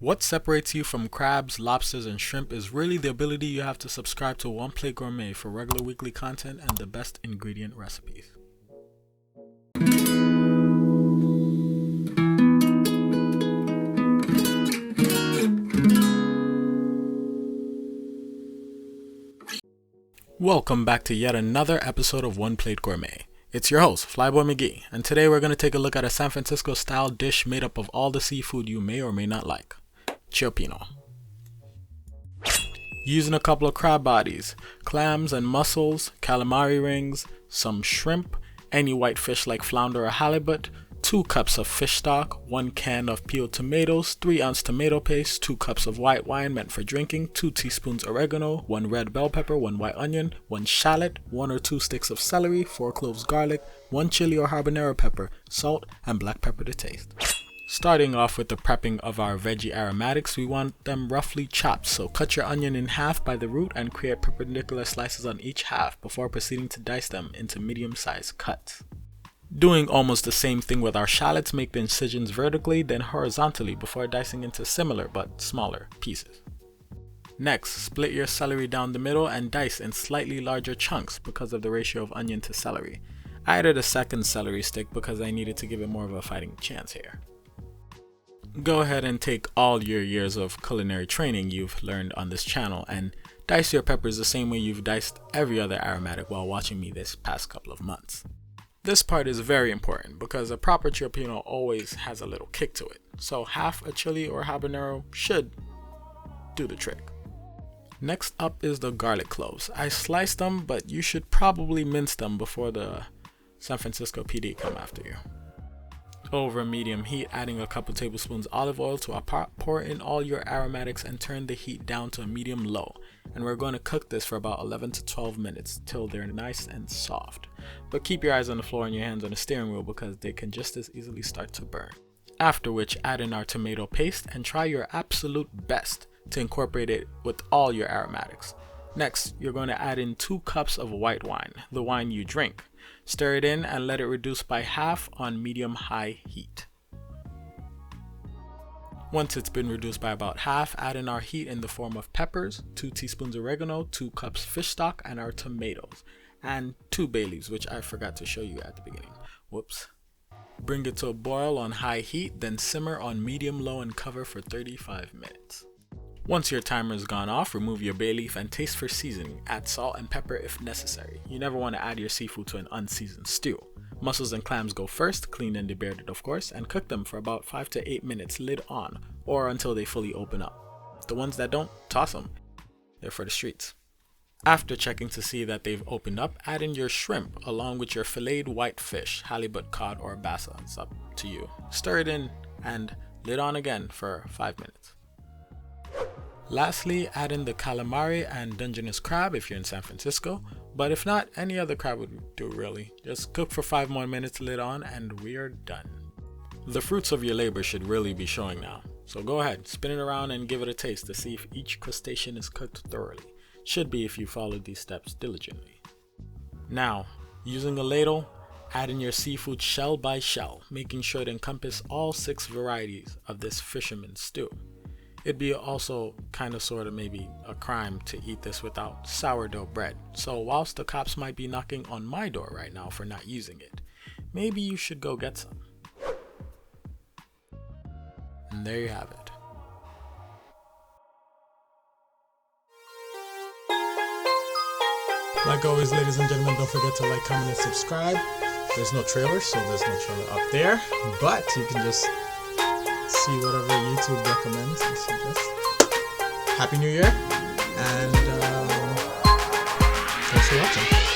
What separates you from crabs, lobsters, and shrimp is really the ability you have to subscribe to One Plate Gourmet for regular weekly content and the best ingredient recipes. Welcome back to yet another episode of One Plate Gourmet. It's your host, Flyboy McGee, and today we're going to take a look at a San Francisco style dish made up of all the seafood you may or may not like. Cioppino. Using a couple of crab bodies, clams and mussels, calamari rings, some shrimp, any white fish like flounder or halibut, 2 cups of fish stock, 1 can of peeled tomatoes, 3-ounce tomato paste, 2 cups of white wine meant for drinking, 2 teaspoons oregano, 1 red bell pepper, 1 white onion, 1 shallot, 1 or 2 sticks of celery, 4 cloves garlic, 1 chili or habanero pepper, salt, and black pepper to taste. Starting off with the prepping of our veggie aromatics, we want them roughly chopped, so cut your onion in half by the root and create perpendicular slices on each half before proceeding to dice them into medium-sized cuts. Doing almost the same thing with our shallots, make the incisions vertically then horizontally before dicing into similar but smaller pieces. Next, split your celery down the middle and dice in slightly larger chunks because of the ratio of onion to celery. I added a second celery stick because I needed to give it more of a fighting chance here. Go ahead and take all your years of culinary training you've learned on this channel and dice your peppers the same way you've diced every other aromatic while watching me this past couple of months. This part is very important because a proper cioppino always has a little kick to it, so half a chili or habanero should do the trick. Next up is the garlic cloves. I sliced them, but you should probably mince them before the San Francisco PD come after you. Over medium heat, adding a couple tablespoons olive oil to a pot, pour in all your aromatics and turn the heat down to a medium low. And we're going to cook this for about 11 to 12 minutes till they're nice and soft. But keep your eyes on the floor and your hands on the steering wheel because they can just as easily start to burn. After which, add in our tomato paste and try your absolute best to incorporate it with all your aromatics. Next, you're going to add in 2 cups of white wine, the wine you drink. Stir it in and let it reduce by half on medium-high heat. Once it's been reduced by about half, add in our heat in the form of peppers, 2 teaspoons oregano, 2 cups fish stock, and our tomatoes, and 2 bay leaves, which I forgot to show you at the beginning. Whoops. Bring it to a boil on high heat, then simmer on medium-low and cover for 35 minutes. Once your timer has gone off, remove your bay leaf and taste for seasoning. Add salt and pepper if necessary. You never want to add your seafood to an unseasoned stew. Mussels and clams go first, cleaned and debearded of course, and cook them for about 5 to 8 minutes lid on, or until they fully open up. The ones that don't, toss them. They're for the streets. After checking to see that they've opened up, add in your shrimp along with your filleted white fish, halibut, cod, or bassa. It's up to you. Stir it in and lid on again for 5 minutes. Lastly, add in the calamari and Dungeness crab if you're in San Francisco, but if not, any other crab would do really. Just cook for 5 more minutes lid on and we're done. The fruits of your labor should really be showing now, so go ahead, spin it around and give it a taste to see if each crustacean is cooked thoroughly. Should be if you followed these steps diligently. Now, using a ladle, add in your seafood shell by shell, making sure to encompass all 6 varieties of this fisherman's stew. It'd be also kind of sort of maybe a crime to eat this without sourdough bread. So whilst the cops might be knocking on my door right now for not using it, maybe you should go get some. And there you have it. Like always, ladies and gentlemen, don't forget to like, comment, and subscribe. There's no trailer, so there's no trailer up there, but you can just see whatever YouTube recommends and suggests. Happy New Year, and thanks for watching.